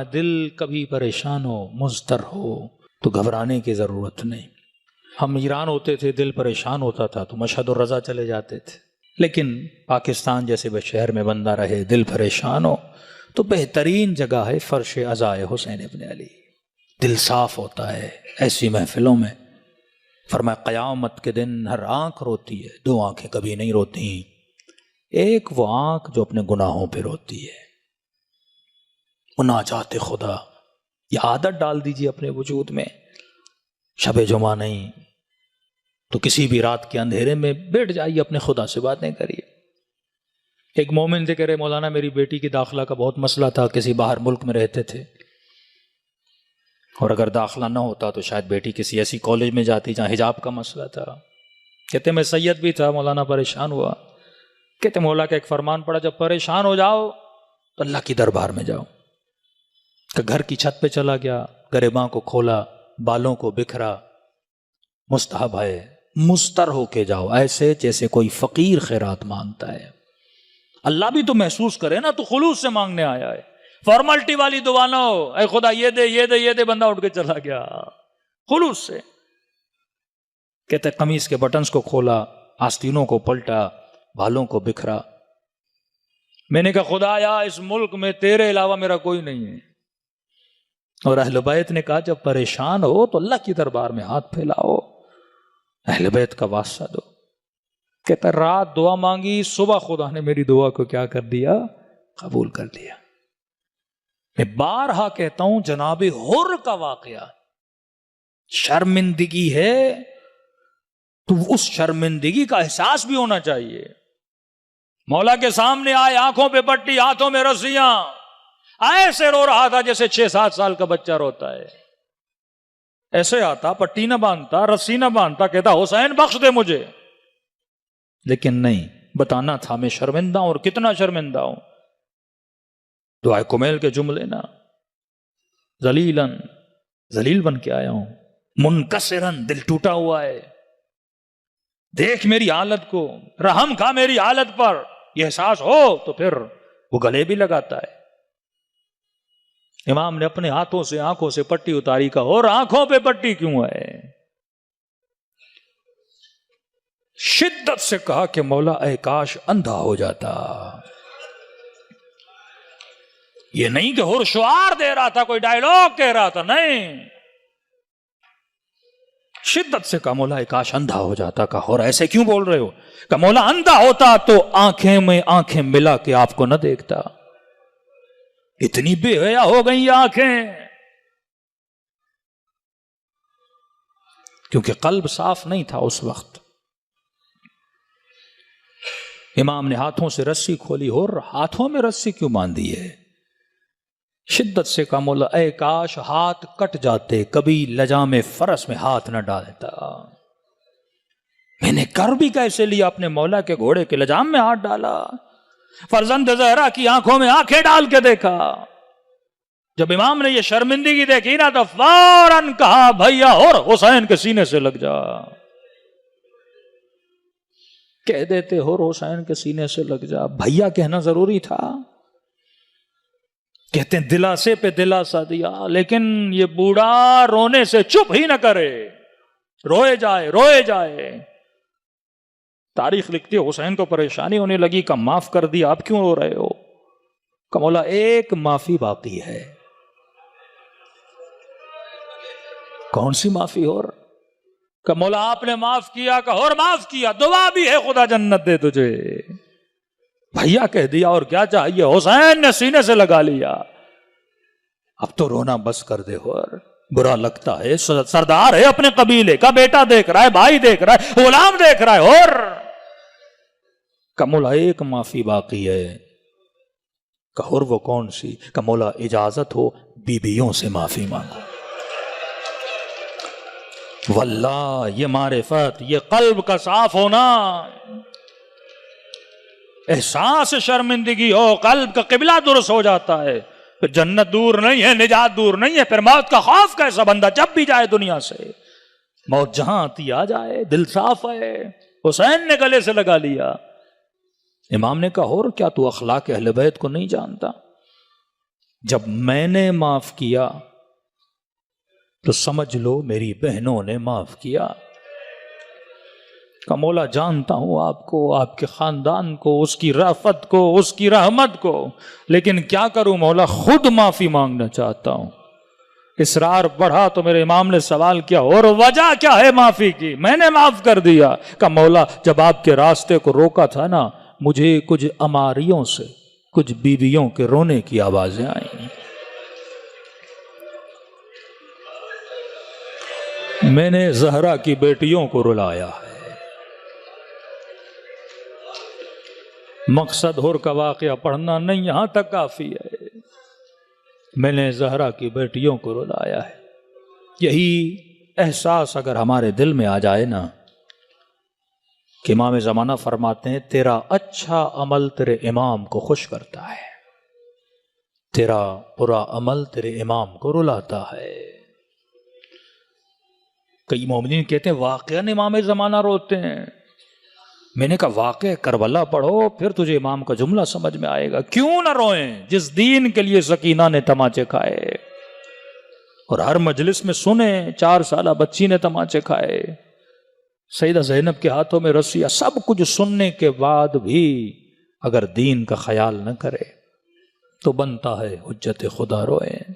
دل کبھی پریشان ہو مضطر ہو تو گھبرانے کی ضرورت نہیں۔ ہم ایران ہوتے تھے، دل پریشان ہوتا تھا تو مشہد الرضا چلے جاتے تھے، لیکن پاکستان جیسے شہر میں بندہ رہے دل پریشان ہو تو بہترین جگہ ہے فرش عزائے حسین ابن علی۔ دل صاف ہوتا ہے ایسی محفلوں میں۔ فرمایا قیامت کے دن ہر آنکھ روتی ہے، دو آنکھیں کبھی نہیں روتی، ایک وہ آنکھ جو اپنے گناہوں پہ روتی ہے۔ مناجات خدا، یہ عادت ڈال دیجیے اپنے وجود میں۔ شب جمعہ نہیں تو کسی بھی رات کے اندھیرے میں بیٹھ جائیے، اپنے خدا سے باتیں کریے۔ ایک مومن سے کہہ رہے مولانا میری بیٹی کی داخلہ کا بہت مسئلہ تھا، کسی باہر ملک میں رہتے تھے اور اگر داخلہ نہ ہوتا تو شاید بیٹی کسی ایسی کالج میں جاتی جہاں حجاب کا مسئلہ تھا۔ کہتے میں سید بھی تھا، مولانا پریشان ہوا۔ کہتے مولا کا ایک فرمان پڑا، جب پریشان ہو جاؤ تو اللہ کی دربار میں جاؤ۔ کہ گھر کی چھت پہ چلا گیا، گریباں کو کھولا، بالوں کو بکھرا۔ مستحب ہے مستر ہو کے جاؤ، ایسے جیسے کوئی فقیر خیرات مانگتا ہے۔ اللہ بھی تو محسوس کرے نا، تو خلوص سے مانگنے آیا ہے، فارملٹی والی دعا نہ ہو اے خدا یہ دے یہ دے یہ دے، بندہ اٹھ کے چلا گیا۔ خلوص سے کہتے قمیص کے بٹنز کو کھولا، آستینوں کو پلٹا، بالوں کو بکھرا۔ میں نے کہا خدا یا اس ملک میں تیرے علاوہ میرا کوئی نہیں ہے۔ اور اہل بیت نے کہا جب پریشان ہو تو اللہ کی دربار میں ہاتھ پھیلاؤ، اہل بیت کا واسطہ دو۔ کہتا رات دعا مانگی، صبح خدا نے میری دعا کو کیا کر دیا؟ قبول کر دیا۔ میں بارہا کہتا ہوں جناب حر کا واقعہ، شرمندگی ہے تو اس شرمندگی کا احساس بھی ہونا چاہیے۔ مولا کے سامنے آئے، آنکھوں پہ پٹی، ہاتھوں میں رسیاں، ایسے رو رہا تھا جیسے 6-7 سال کا بچہ روتا ہے۔ ایسے آتا، پٹی نہ باندھتا، رسی نہ باندھتا، کہتا حسین بخش دے مجھے، لیکن نہیں، بتانا تھا میں شرمندہ ہوں اور کتنا شرمندہ ہوں۔ دعائے کمیل کے جملے نا، ذلیلاً، ذلیل بن کے آیا ہوں، منکسراً، دل ٹوٹا ہوا ہے، دیکھ میری حالت کو، رحم کھا میری حالت پر، یہ احساس ہو تو پھر وہ گلے بھی لگاتا ہے۔ امام نے اپنے ہاتھوں سے آنکھوں سے پٹی اتاری کا، اور آنکھوں پہ پٹی کیوں ہے؟ شدت سے کہا کہ مولا اے کاش اندھا ہو جاتا۔ یہ نہیں کہ ہر شعار دے رہا تھا، کوئی ڈائیلاگ کہہ رہا تھا، نہیں، شدت سے کہا مولا اے کاش اندھا ہو جاتا۔ کہا اور ایسے کیوں بول رہے ہو؟ کہ مولا اندھا ہوتا تو آنکھیں میں آنکھیں ملا کے آپ کو نہ دیکھتا۔ اتنی بے حیا ہو گئی یہ آنکھیں، کیونکہ قلب صاف نہیں تھا اس وقت۔ امام نے ہاتھوں سے رسی کھولی، اور ہاتھوں میں رسی کیوں باندھی ہے؟ شدت سے کہا مولا اے کاش ہاتھ کٹ جاتے، کبھی لجام فرس میں ہاتھ نہ ڈالتا۔ میں نے کر بھی کیسے لیا؟ اپنے مولا کے گھوڑے کے لجام میں ہاتھ ڈالا۔ فرزند زہرا کی آنکھوں میں آنکھیں ڈال کے دیکھا۔ جب امام نے یہ شرمندگی دیکھی نا تو فوراً کہا بھیا اور حسین کے سینے سے لگ جا۔ کہہ دیتے اور حسین کے سینے سے لگ جا، بھیا کہنا ضروری تھا؟ کہتے ہیں دلاسے پہ دلاسا دیا، لیکن یہ بوڑھا رونے سے چپ ہی نہ کرے، روئے جائے روئے جائے۔ تاریخ لکھتی ہے حسین کو پریشانی ہونے لگی، کہ معاف کر دیا، آپ کیوں رو رہے ہو؟ کہ مولا ایک معافی باقی ہے۔ کون سی معافی؟ اور کہ مولا آپ نے معاف کیا، کہ اور معاف کیا، دعا بھی ہے خدا جنت دے تجھے۔ بھیا کہہ دیا اور کیا چاہیے؟ حسین نے سینے سے لگا لیا۔ اب تو رونا بس کر دے، اور برا لگتا ہے، سردار ہے اپنے قبیلے کا، بیٹا دیکھ رہا ہے، بھائی دیکھ رہا ہے، غلام دیکھ رہا ہے، اور کہ مولا ایک معافی باقی ہے۔ کہ اور وہ کون سی؟ کہ مولا اجازت ہو بیویوں سے معافی مانگو۔ واللہ یہ معرفت، یہ قلب کا صاف ہونا، احساس شرمندگی ہو، قلب کا قبلہ درست ہو جاتا ہے، پھر جنت دور نہیں ہے، نجات دور نہیں ہے، پھر موت کا خوف کیسا؟ بندہ جب بھی جائے دنیا سے، موت جہاں آتی آ جائے، دل صاف ہے۔ حسین نے گلے سے لگا لیا۔ امام نے کہا اور کیا تو اخلاق اہل بیت کو نہیں جانتا؟ جب میں نے معاف کیا تو سمجھ لو میری بہنوں نے معاف کیا. کہ مولا جانتا ہوں آپ کو، آپ کے خاندان کو، اس کی رافت کو، اس کی رحمت کو، لیکن کیا کروں مولا، خود معافی مانگنا چاہتا ہوں. اصرار بڑھا تو میرے امام نے سوال کیا اور وجہ کیا ہے معافی کی؟ میں نے معاف کر دیا. کہ مولا جب آپ کے راستے کو روکا تھا نا، مجھے کچھ اماریوں سے، کچھ بیویوں کے رونے کی آوازیں آئیں. میں نے زہرا کی بیٹیوں کو رلایا ہے. مقصد اور کا واقعہ پڑھنا نہیں، یہاں تک کافی ہے. میں نے زہرا کی بیٹیوں کو رلایا ہے. یہی احساس اگر ہمارے دل میں آ جائے نا کہ امام زمانہ فرماتے ہیں تیرا اچھا عمل تیرے امام کو خوش کرتا ہے، تیرا برا عمل تیرے امام کو رلاتا ہے. کئی مومنین کہتے ہیں واقعاً امام زمانہ روتے ہیں. میں نے کہا واقع کربلا پڑھو پھر تجھے امام کا جملہ سمجھ میں آئے گا. کیوں نہ روئیں جس دین کے لیے سکینہ نے تماچے کھائے، اور ہر مجلس میں سنیں 4 سالہ بچی نے تماچے کھائے، سیدہ زینب کے ہاتھوں میں رسیاں، سب کچھ سننے کے بعد بھی اگر دین کا خیال نہ کرے تو بنتا ہے حجت خدا روئیں.